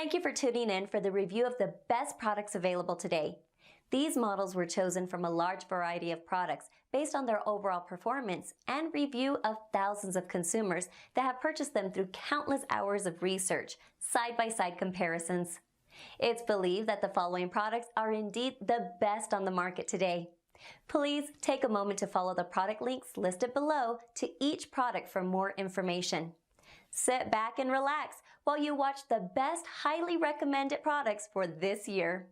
Thank you for tuning in for the review of the best products available today. These models were chosen from a large variety of products based on their overall performance and review of thousands of consumers that have purchased them through countless hours of research, side-by-side comparisons. It's believed that the following products are indeed the best on the market today. Please take a moment to follow the product links listed below to each product for more information. Sit back and relax while you watch the best highly recommended products for this year.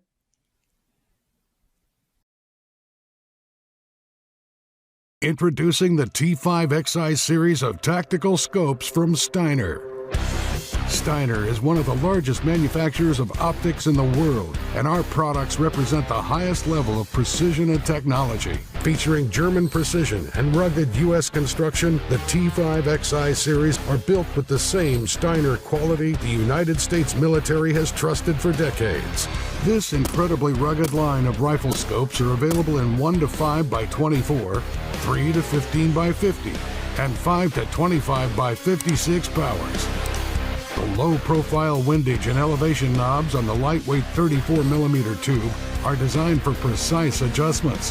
Introducing the T5XI series of tactical scopes from Steiner. Steiner is one of the largest manufacturers of optics in the world, and our products represent the highest level of precision and technology. Featuring German precision and rugged U.S. construction, the T5XI series are built with the same Steiner quality the United States military has trusted for decades. This incredibly rugged line of rifle scopes are available in 1 to 5 by 24, 3 to 15 by 50, and 5 to 25 by 56 powers. The low-profile windage and elevation knobs on the lightweight 34mm tube are designed for precise adjustments.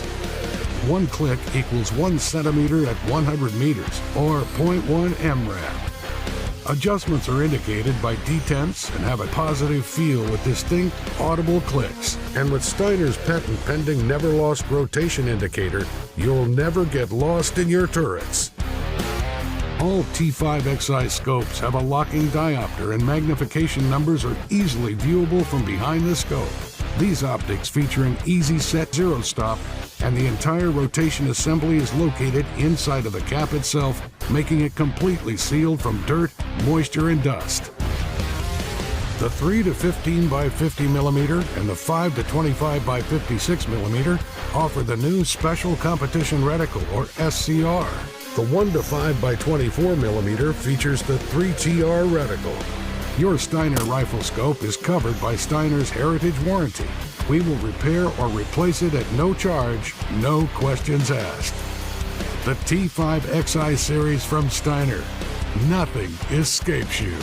1 click equals 1 centimeter at 100 meters, or 0.1 MRAP. Adjustments are indicated by detents and have a positive feel with distinct, audible clicks. And with Steiner's patent-pending never-lost rotation indicator, you'll never get lost in your turrets. All T5XI scopes have a locking diopter, and magnification numbers are easily viewable from behind the scope. These optics feature an easy set zero stop, and the entire rotation assembly is located inside of the cap itself, making it completely sealed from dirt, moisture, and dust. The 3 to 15 by 50mm and the 5 to 25 by 56mm offer the new Special Competition Reticle, or SCR. The 1 to 5 by 24mm features the 3TR reticle. Your Steiner rifle scope is covered by Steiner's Heritage Warranty. We will repair or replace it at no charge, no questions asked. The T5XI series from Steiner. Nothing escapes you.